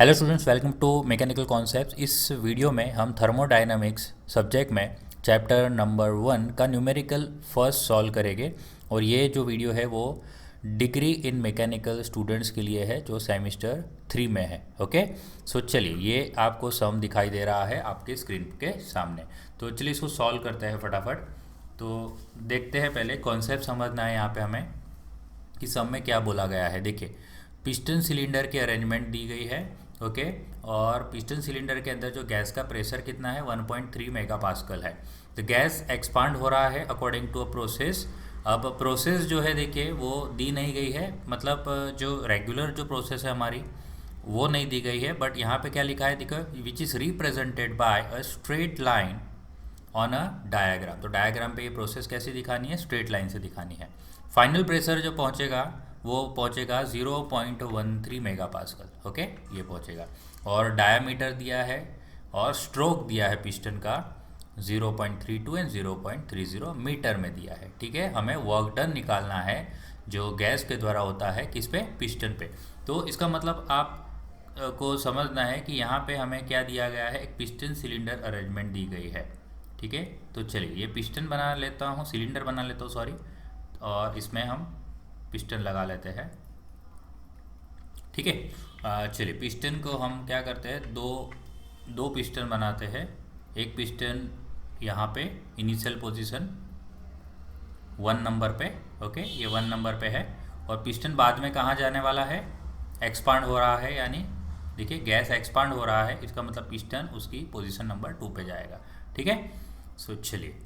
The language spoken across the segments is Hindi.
Hello students, welcome to mechanical concepts. इस वीडियो में हम थर्मोडायनामिक्स सब्जेक्ट में चैप्टर नंबर 1 का न्यूमेरिकल फर्स्ट सॉल्व करेंगे। और ये जो वीडियो है वो डिग्री इन मैकेनिकल स्टूडेंट्स के लिए है जो सेमेस्टर 3 में है। ओके, सो चलिए, ये आपको सम दिखाई दे रहा है आपके स्क्रीन के सामने। तो चलिए इसको सॉल्व करते हैं फटाफट। तो देखते हैं, पहले कॉन्सेप्ट समझना है यहाँ पे हमें कि सम में क्या बोला गया है। देखिए, पिस्टन सिलेंडर की अरेंजमेंट दी गई है। ओके, और पिस्टन सिलेंडर के अंदर जो गैस का प्रेशर कितना है 1.3 मेगा पास्कल है। तो गैस एक्सपांड हो रहा है अकॉर्डिंग टू अ प्रोसेस। अब प्रोसेस जो है देखिए वो दी नहीं गई है, मतलब जो रेगुलर जो प्रोसेस है हमारी वो नहीं दी गई है। बट यहाँ पे क्या लिखा है देखो, which is represented by a straight line on a diagram. तो डायाग्राम पे ये प्रोसेस कैसे दिखानी है, स्ट्रेट लाइन से दिखानी है। फाइनल प्रेशर जो पहुंचेगा वो पहुंचेगा 0.13 मेगा पास्कल। ओके, ये पहुंचेगा। और डायामीटर दिया है और स्ट्रोक दिया है पिस्टन का 0.32 एंड 0.30 मीटर में दिया है। ठीक है, हमें वर्क डन निकालना है जो गैस के द्वारा होता है किस पे, पिस्टन पे। तो इसका मतलब आप को समझना है कि यहाँ पे हमें क्या दिया गया है, एक पिस्टन सिलेंडर अरेंजमेंट दी गई है। ठीक है, तो चलिए ये पिस्टन बना लेता हूँ, सिलेंडर बना लेता हूँ सॉरी, और इसमें हम पिस्टन लगा लेते हैं। ठीक है, चलिए पिस्टन को हम क्या करते हैं, दो पिस्टन बनाते हैं। एक पिस्टन यहाँ पे इनिशियल पोजीशन 1 नंबर पे। ओके, ये 1 नंबर पे है। और पिस्टन बाद में कहाँ जाने वाला है, एक्सपांड हो रहा है, यानी देखिए गैस एक्सपांड हो रहा है, इसका मतलब पिस्टन उसकी पोजीशन नंबर 2 पे जाएगा। ठीक है, सो चलिए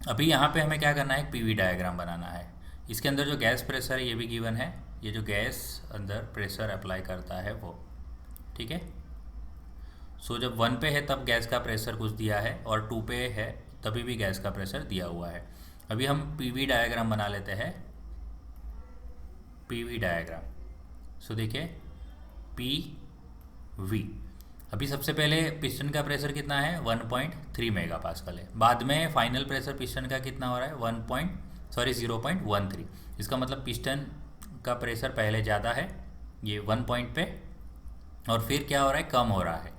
अभी यहाँ पे हमें क्या करना है, एक पीवी डायग्राम बनाना है। इसके अंदर जो गैस प्रेशर है ये भी गिवन है, ये जो गैस अंदर प्रेशर अप्लाई करता है वो। ठीक है, सो जब 1 पे है तब गैस का प्रेशर कुछ दिया है, और 2 पे है तभी भी गैस का प्रेशर दिया हुआ है। अभी हम पीवी डायग्राम बना लेते हैं, पीवी डायग्राम। सो देखिए पी वी, अभी सबसे पहले पिस्टन का प्रेशर कितना है 1.3 मेगा पास्कल है। बाद में फाइनल प्रेशर पिस्टन का कितना हो रहा है 0.13। इसका मतलब पिस्टन का प्रेशर पहले ज़्यादा है ये 1 पॉइंट पे, और फिर क्या हो रहा है, कम हो रहा है।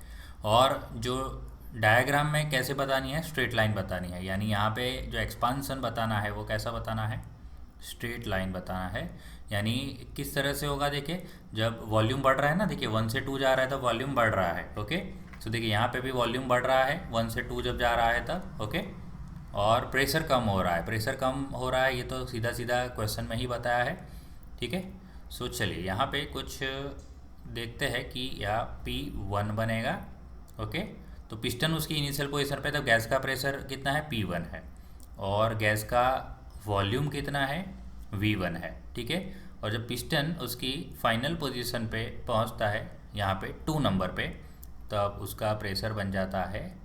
और जो डायग्राम में कैसे बतानी है, स्ट्रेट लाइन बतानी है, यानी यहाँ पे जो एक्सपांसन बताना है वो कैसा बताना है, स्ट्रेट लाइन बताना है। यानी किस तरह से होगा, देखिए जब वॉल्यूम बढ़ रहा है ना, देखिए 1 से 2 जा रहा है तो वॉल्यूम बढ़ रहा है। ओके, तो देखिए यहाँ पे भी वॉल्यूम बढ़ रहा है 1 से 2 जब जा रहा है तब। ओके, और प्रेशर कम हो रहा है, प्रेशर कम हो रहा है, ये तो सीधा सीधा क्वेश्चन में ही बताया है। ठीक है, सो चलिए यहाँ पे कुछ देखते हैं कि यहाँ P1 बनेगा। ओके, तो पिस्टन उसकी इनिशियल पोजीशन पे, तो गैस का प्रेशर कितना है P1 है, और गैस का वॉल्यूम कितना है V1 है। ठीक है, और जब पिस्टन उसकी फाइनल पोजीशन पे पहुंचता है यहाँ पे 2 नंबर पे, तब उसका प्रेशर बन जाता है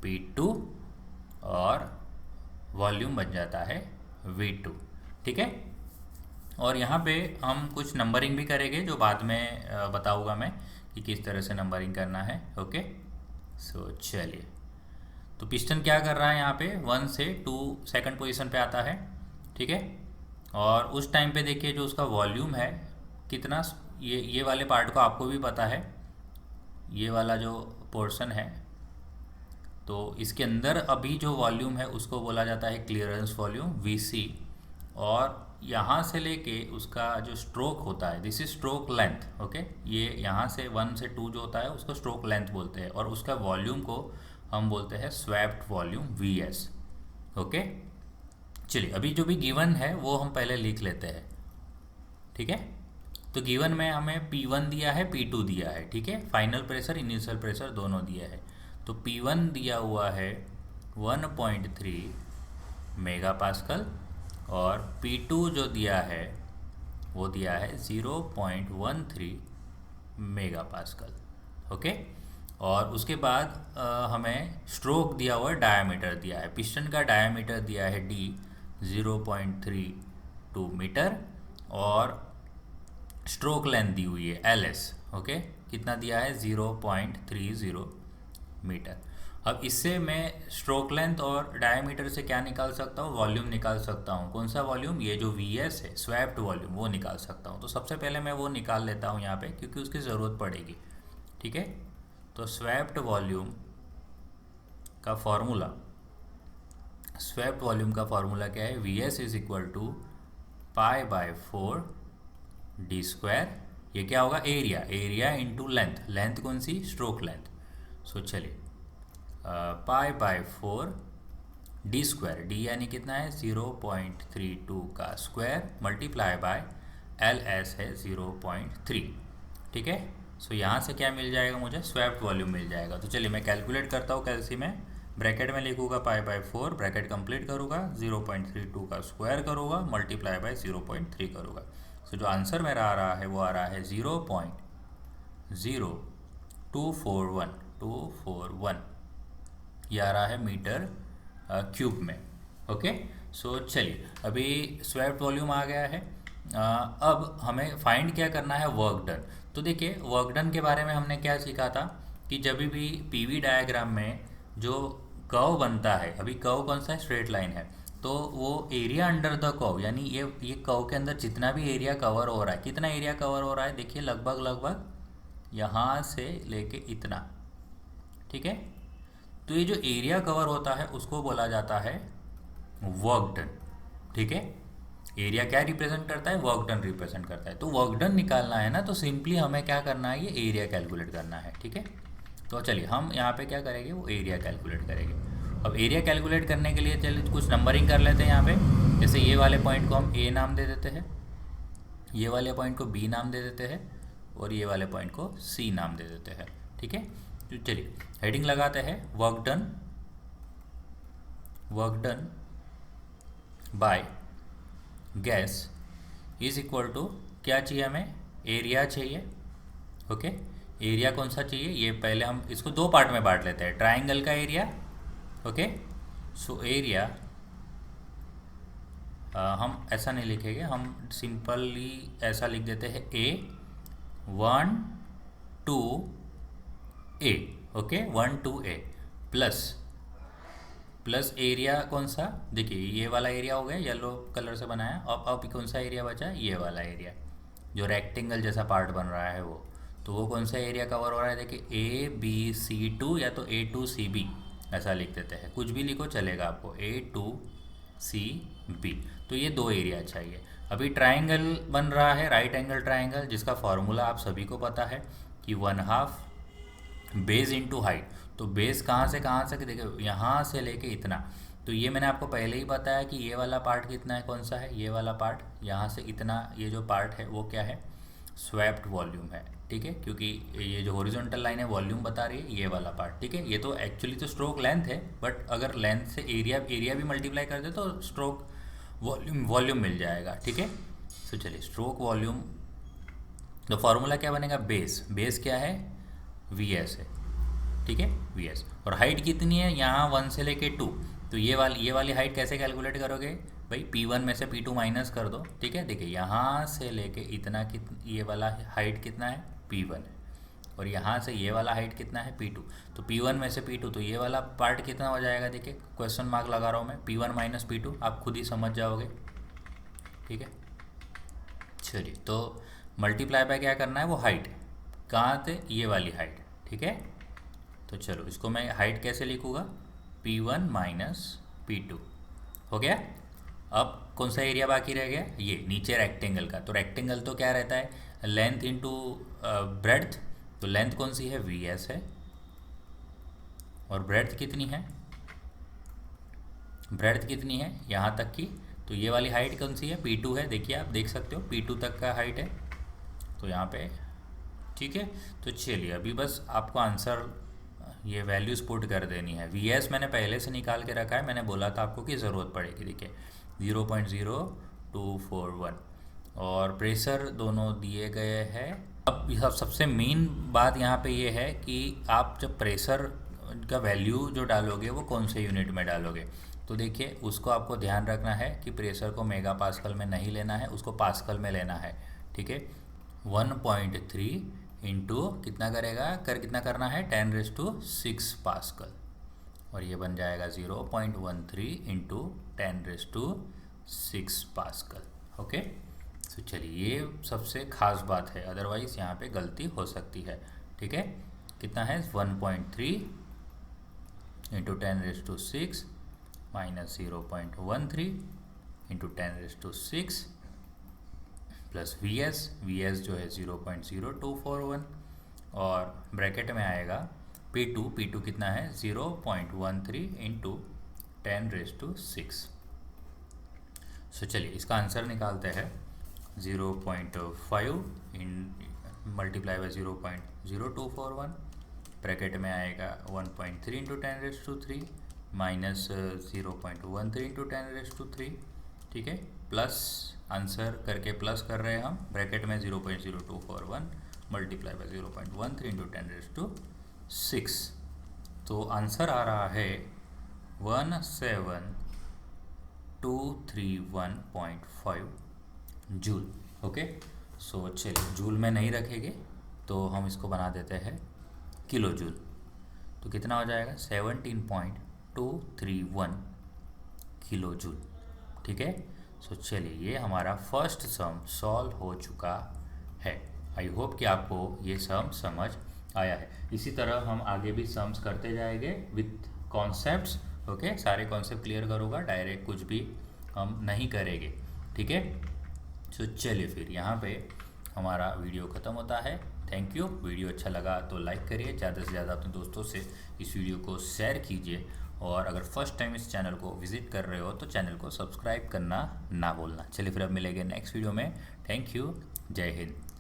P2 और वॉल्यूम बन जाता है V2। ठीक है, और यहाँ पे हम कुछ नंबरिंग भी करेंगे जो बाद में बताऊँगा मैं कि किस तरह से नंबरिंग करना है। ओके, सो चलिए, तो पिस्टन क्या कर रहा है यहाँ पे 1 से 2 सेकंड पोजीशन पे आता है। ठीक है, और उस टाइम पे देखिए जो उसका वॉल्यूम है कितना, ये वाले पार्ट को आपको भी पता है, ये वाला जो पोर्शन है, तो इसके अंदर अभी जो वॉल्यूम है उसको बोला जाता है क्लियरेंस वॉल्यूम VC। और यहाँ से लेके उसका जो स्ट्रोक होता है, this is stroke length. Okay, ये यहाँ से 1 से 2 जो होता है उसको स्ट्रोक लेंथ बोलते हैं, और उसका वॉल्यूम को हम बोलते हैं स्वेप्ट वॉल्यूम VS। ओके, चलिए अभी जो भी गिवन है वो हम पहले लिख लेते हैं। ठीक है, तो गिवन में हमें P1 दिया है, P2 दिया है। ठीक है, फाइनल प्रेशर इनिशियल प्रेशर दोनों दिया है। तो P1 दिया हुआ है 1.3 मेगा पास्कल, और P2 जो दिया है वो दिया है 0.13 मेगा पास्कल। ओके, और उसके बाद हमें स्ट्रोक दिया हुआ है, डायामीटर दिया है, पिस्टन का डायामीटर दिया है D 0.32 मीटर, और स्ट्रोक लेंथ दी हुई है LS। ओके, कितना दिया है 0.30 मीटर। अब इससे मैं स्ट्रोक लेंथ और डायमीटर से क्या निकाल सकता हूँ, वॉल्यूम निकाल सकता हूँ। कौन सा वॉल्यूम, ये जो VS है स्वेप्ट वॉल्यूम, वो निकाल सकता हूँ। तो सबसे पहले मैं वो निकाल लेता हूँ यहाँ पे, क्योंकि उसकी ज़रूरत पड़ेगी। ठीक है। तो स्वेप्ट वॉल्यूम का फॉर्मूला क्या है, V S is equal to pi by 4 D square, ये क्या होगा, एरिया इंटू लेंथ कौन सी, स्ट्रोक लेंथ। सो चलिए pi by 4 D square, D यानी कितना है 0.32 का square multiply by L S है 0.3, ठीक है। सो यहाँ से क्या मिल जाएगा मुझे, स्वेप्ट वॉल्यूम मिल जाएगा। तो चलिए मैं कैलकुलेट करता हूँ कैसे, में ब्रैकेट में लिखूँगा पाई बाय 4, ब्रैकेट कंप्लीट करूँगा, 0.32 का स्क्वायर करूँगा मल्टीप्लाई बाय 0.3 करूँगा। सो जो आंसर मेरा आ रहा है वो आ रहा है 0.0241 ये आ रहा है मीटर क्यूब में। ओके, सो चलिए अभी स्वेप्ट वॉल्यूम आ गया है। अब हमें फाइंड क्या करना है, वर्क डन। तो देखिए वर्क डन के बारे में हमने क्या सीखा था कि जब भी पीवी डायग्राम में जो कर्व बनता है, अभी कर्व कौन सा है, स्ट्रेट लाइन है, तो वो एरिया अंडर द कर्व, यानी ये कर्व के अंदर जितना भी एरिया कवर हो रहा है, कितना एरिया कवर हो रहा है, देखिए लगभग यहाँ से लेके इतना, ठीक है। तो ये जो एरिया कवर होता है उसको बोला जाता है वर्क डन, ठीक है। एरिया क्या रिप्रेजेंट करता है, वर्क डन रिप्रेजेंट करता है। तो वर्क डन निकालना है ना, तो सिंपली हमें क्या करना है, ये एरिया कैलकुलेट करना है, ठीक है। तो चलिए हम यहाँ पे क्या करेंगे, वो एरिया कैलकुलेट करेंगे। अब एरिया कैलकुलेट करने के लिए चलिए कुछ नंबरिंग कर लेते हैं यहाँ पे। जैसे ये वाले पॉइंट को हम ए नाम दे देते हैं, ये वाले पॉइंट को बी नाम दे देते हैं, और ये वाले पॉइंट को सी नाम दे देते हैं, ठीक है। तो चलिए हेडिंग लगाते हैं, work done by gas is equal to, क्या चाहिए हमें, एरिया चाहिए। ओके, एरिया कौन सा चाहिए, ये पहले हम इसको दो पार्ट में बांट लेते हैं, ट्राइंगल का एरिया। ओके, सो एरिया हम ऐसा नहीं लिखेंगे, हम सिंपली ऐसा लिख देते हैं A1 2 A, okay 1 2 A plus area कौन सा, देखिए ये वाला एरिया हो गया, येलो कलर से बनाया। अब कौन सा एरिया बचा, ये वाला एरिया जो रेक्टेंगल जैसा पार्ट बन रहा है वो, तो वो कौन सा एरिया कवर हो रहा है, देखिए ABC2 या तो A2CB ऐसा लिख देते हैं, कुछ भी लिखो चलेगा आपको, A2CB। तो ये दो एरिया चाहिए। अभी ट्राइंगल बन रहा है, राइट एंगल ट्राइंगल, जिसका फॉर्मूला आप सभी को पता है कि 1/2 बेस इंटू हाइट। तो बेस कहाँ से देखिए यहाँ से लेके इतना, तो ये मैंने आपको पहले ही बताया कि ये वाला पार्ट कितना है, कौन सा है, ये वाला पार्ट यहाँ से इतना, ये जो पार्ट है वो क्या है, स्वेप्ट वॉल्यूम है, ठीक है। क्योंकि ये जो हॉरिजॉन्टल लाइन है वॉल्यूम बता रही है, ये वाला पार्ट, ठीक है। ये तो एक्चुअली तो स्ट्रोक लेंथ है, बट अगर लेंथ से एरिया भी मल्टीप्लाई कर दे तो स्ट्रोक वॉल्यूम मिल जाएगा, ठीक है। तो चलिए स्ट्रोक वॉल्यूम, तो फॉर्मूला क्या बनेगा, बेस क्या है, VS है, ठीक है, VS। और हाइट कितनी है, यहाँ 1 से लेके 2, तो ये वाली हाइट कैसे कैलकुलेट करोगे भाई, P1 में से P2 माइनस कर दो, ठीक है। देखिए यहाँ से लेके इतना ये वाला हाइट कितना है, P1 है, और यहाँ से ये वाला हाइट कितना है, P2। तो P1 में से P2, तो ये वाला पार्ट कितना हो जाएगा, देखिए क्वेश्चन मार्क लगा रहा हूँ मैं, P1 माइनस P2, आप खुद ही समझ जाओगे, ठीक है। चलिए तो मल्टीप्लाई बाय क्या करना है, वो हाइट कहाँ थे, ये वाली हाइट, ठीक है। तो चलो इसको मैं हाइट कैसे लिखूँगा, P1 माइनस P2 हो गया। अब कौन सा एरिया बाकी रह गया, ये नीचे रेक्टेंगल का। तो रेक्टेंगल तो क्या रहता है, लेंथ इंटू ब्रेड्थ, तो लेंथ कौन सी है, VS है, और ब्रेड्थ कितनी है, यहाँ तक की। तो ये वाली हाइट कौन सी है, P2 है, देखिए आप देख सकते हो P2 तक का हाइट है, तो यहाँ पे, ठीक है। तो चलिए अभी बस आपको आंसर, ये वैल्यूज़ पुट कर देनी है। VS मैंने पहले से निकाल के रखा है, मैंने बोला था आपको कि ज़रूरत पड़ेगी, देखिए 0.0241, और प्रेशर दोनों दिए गए हैं। अब सबसे मेन बात यहाँ पे ये है कि आप जब प्रेशर का वैल्यू जो डालोगे वो कौन से यूनिट में डालोगे, तो देखिए उसको आपको ध्यान रखना है कि प्रेशर को मेगा पास्कल में नहीं लेना है, उसको पास्कल में लेना है, ठीक है। 1.3 इंटू कितना कितना करना है, 10⁶ पास्कल, और ये बन जाएगा 0.13 इंटू 10⁶ पास्कल। ओके, तो चलिए ये सबसे खास बात है, अदरवाइज़ यहाँ पे गलती हो सकती है, ठीक है। कितना है 1.3 into 10⁻⁶ minus 0.13 into 10⁻⁶ plus V S जो है 0.0241 और ब्रैकेट में आएगा P2 कितना है 0.13 इंटू 10⁻⁶। सो चलिए इसका आंसर निकालते हैं। 0.5 मल्टीप्लाई बाई 0.0241 ब्रैकेट में आएगा 1.3 इंटू 10⁻³ माइनस 0.13 इंटू 10⁻³। ठीक है, प्लस आंसर करके प्लस कर रहे हैं हम, ब्रैकेट में 0.0241 मल्टीप्लाई बाई 0.13 इंटू 10⁻⁶। तो आंसर आ रहा है 17231.5 जूल। ओके, सो चलिए जूल में नहीं रखेंगे तो हम इसको बना देते हैं किलो जूल। तो कितना हो जाएगा 17.231 किलो जूल। ठीक है, सो चलिए ये हमारा फर्स्ट सम सॉल्व हो चुका है। आई होप कि आपको ये सम समझ आया है। इसी तरह हम आगे भी सम्स करते जाएंगे विथ कॉन्सेप्ट्स। ओके, सारे कॉन्सेप्ट क्लियर करूँगा, डायरेक्ट कुछ भी हम नहीं करेंगे। ठीक है, सो चलिए फिर यहाँ पे हमारा वीडियो ख़त्म होता है। Thank you. वीडियो अच्छा लगा तो लाइक करिए, ज़्यादा से ज़्यादा अपने दोस्तों से इस वीडियो को शेयर कीजिए, और अगर फर्स्ट टाइम इस चैनल को विज़िट कर रहे हो तो चैनल को सब्सक्राइब करना ना भूलना। चलिए फिर अब मिलेंगे नेक्स्ट वीडियो में। थैंक यू, जय हिंद।